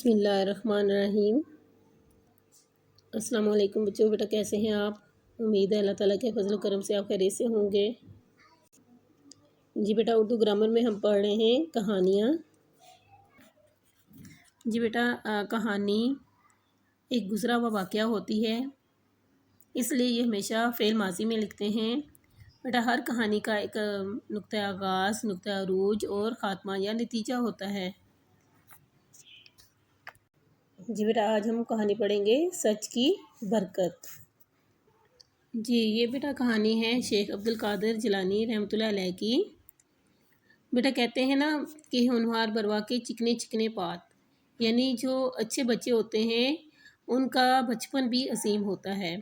بسم اللہ الرحمن الرحیم۔ السلام علیکم بچوں، بیٹا کیسے ہیں آپ؟ امید ہے اللہ تعالیٰ کے فضل و کرم سے آپ خیریت سے ہوں گے۔ جی بیٹا، اردو گرامر میں ہم پڑھ رہے ہیں کہانیاں۔ جی بیٹا، کہانی ایک گزرا ہوا واقعہ ہوتی ہے، اس لیے یہ ہمیشہ فعل ماضی میں لکھتے ہیں۔ بیٹا، ہر کہانی کا ایک نقطہ آغاز، نقطہ عروج اور خاتمہ یا نتیجہ ہوتا ہے۔ جی بیٹا، آج ہم کہانی پڑھیں گے سچ کی برکت۔ جی یہ بیٹا کہانی ہے شیخ عبدالقادر جیلانی رحمۃ اللہ علیہ کی۔ بیٹا کہتے ہیں نا کہ ہونہار بروا کے چکنے چکنے پات، یعنی جو اچھے بچے ہوتے ہیں ان کا بچپن بھی عظیم ہوتا ہے۔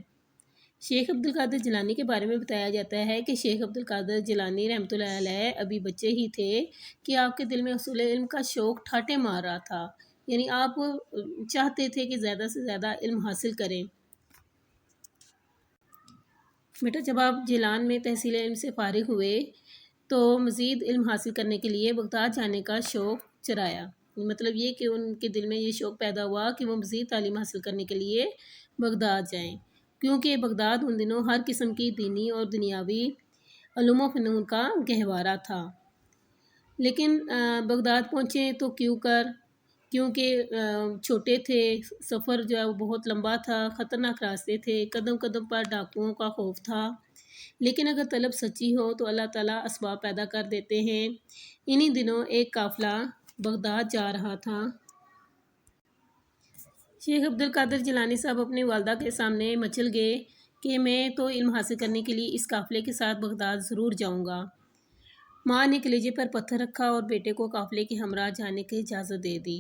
شیخ عبدالقادر جیلانی کے بارے میں بتایا جاتا ہے کہ شیخ عبدالقادر جیلانی رحمۃ اللہ علیہ ابھی بچے ہی تھے کہ آپ کے دل میں حصول علم کا شوق ٹھاٹے مار رہا تھا، یعنی آپ چاہتے تھے کہ زیادہ سے زیادہ علم حاصل کریں۔ بیٹا جب آپ جیلان میں تحصیل علم سے فارغ ہوئے تو مزید علم حاصل کرنے کے لیے بغداد جانے کا شوق چرایا، مطلب یہ کہ ان کے دل میں یہ شوق پیدا ہوا کہ وہ مزید تعلیم حاصل کرنے کے لیے بغداد جائیں، کیونکہ بغداد ان دنوں ہر قسم کی دینی اور دنیاوی علوم و فنون کا گہوارہ تھا۔ لیکن بغداد پہنچے تو کیونکہ چھوٹے تھے، سفر جو ہے وہ بہت لمبا تھا، خطرناک راستے تھے، قدم قدم پر ڈاکوؤں کا خوف تھا۔ لیکن اگر طلب سچی ہو تو اللہ تعالیٰ اسباب پیدا کر دیتے ہیں۔ انہی دنوں ایک قافلہ بغداد جا رہا تھا۔ شیخ عبدالقادر جیلانی صاحب اپنی والدہ کے سامنے مچل گئے کہ میں تو علم حاصل کرنے کے لیے اس قافلے کے ساتھ بغداد ضرور جاؤں گا۔ ماں نے کلیجے پر پتھر رکھا اور بیٹے کو قافلے کے ہمراہ جانے کی اجازت دے دی،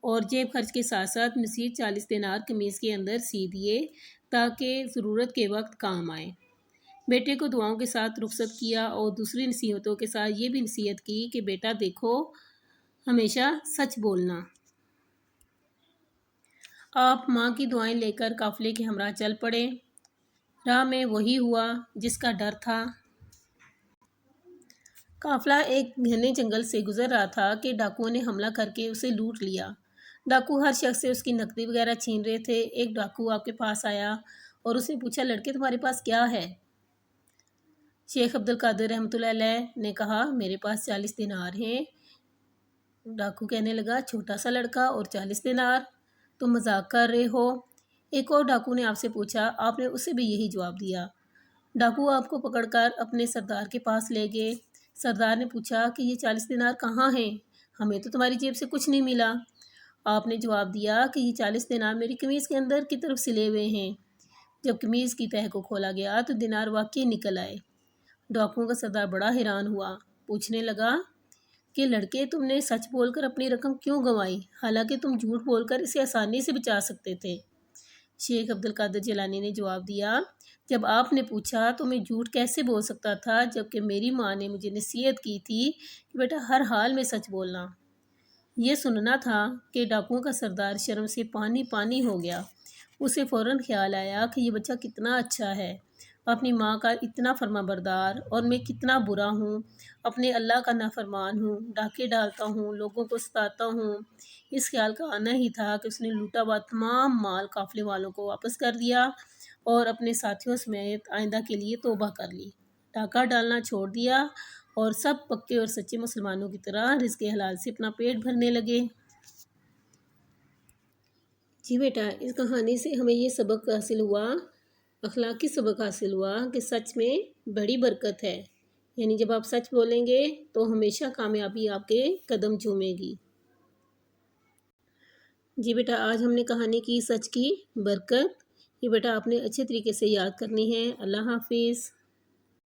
اور جیب خرچ کے ساتھ ساتھ مزید 40 دینار قمیض کے اندر سی دیے تاکہ ضرورت کے وقت کام آئے۔ بیٹے کو دعاؤں کے ساتھ رخصت کیا اور دوسری نصیحتوں کے ساتھ یہ بھی نصیحت کی کہ بیٹا دیکھو، ہمیشہ سچ بولنا۔ آپ ماں کی دعائیں لے کر قافلے کے ہمراہ چل پڑے۔ راہ میں وہی ہوا جس کا ڈر تھا۔ قافلہ ایک گھنے جنگل سے گزر رہا تھا کہ ڈاکوؤں نے حملہ کر کے اسے لوٹ لیا۔ ڈاکو ہر شخص سے اس کی نقدی وغیرہ چھین رہے تھے۔ ایک ڈاکو آپ کے پاس آیا اور اس نے پوچھا، لڑکے تمہارے پاس کیا ہے؟ شیخ عبدالقادر رحمۃ اللہ علیہ نے کہا، میرے پاس 40 دینار ہیں۔ ڈاکو کہنے لگا، چھوٹا سا لڑکا اور 40 دینار؟ تم مذاق کر رہے ہو؟ ایک اور ڈاکو نے آپ سے پوچھا، آپ نے اسے بھی یہی جواب دیا۔ ڈاکو آپ کو پکڑ کر اپنے سردار کے پاس لے گئے۔ سردار نے پوچھا کہ یہ 40 دینار کہاں ہیں؟ ہمیں تو تمہاری جیب سے کچھ نہیں ملا۔ آپ نے جواب دیا کہ یہ 40 دینار میری قمیض کے اندر کی طرف سلے ہوئے ہیں۔ جب قمیض کی تہہ کو کھولا گیا تو دینار واقعی نکل آئے۔ ڈاکوؤں کا سردار بڑا حیران ہوا، پوچھنے لگا کہ لڑکے تم نے سچ بول کر اپنی رقم کیوں گنوائی، حالانکہ تم جھوٹ بول کر اسے آسانی سے بچا سکتے تھے؟ شیخ عبدالقادر جیلانی نے جواب دیا، جب آپ نے پوچھا تو میں جھوٹ کیسے بول سکتا تھا، جبکہ میری ماں نے مجھے نصیحت کی تھی کہ بیٹا ہر حال میں سچ بولنا۔ یہ سننا تھا کہ ڈاکوؤں کا سردار شرم سے پانی پانی ہو گیا۔ اسے فوراً خیال آیا کہ یہ بچہ کتنا اچھا ہے، اپنی ماں کا اتنا فرما بردار، اور میں کتنا برا ہوں، اپنے اللہ کا نافرمان ہوں، ڈاکے ڈالتا ہوں، لوگوں کو ستاتا ہوں۔ اس خیال کا آنا ہی تھا کہ اس نے لوٹا ہوا تمام مال قافلے والوں کو واپس کر دیا اور اپنے ساتھیوں سمیت آئندہ کے لیے توبہ کر لی، ڈاکہ ڈالنا چھوڑ دیا، اور سب پکے اور سچے مسلمانوں کی طرح رزق حلال سے اپنا پیٹ بھرنے لگے۔ جی بیٹا، اس کہانی سے ہمیں یہ سبق حاصل ہوا، اخلاقی سبق حاصل ہوا کہ سچ میں بڑی برکت ہے، یعنی جب آپ سچ بولیں گے تو ہمیشہ کامیابی آپ کے قدم چومے گی۔ جی بیٹا، آج ہم نے کہانی کی سچ کی برکت، یہ بیٹا آپ نے اچھے طریقے سے یاد کرنی ہے۔ اللہ حافظ۔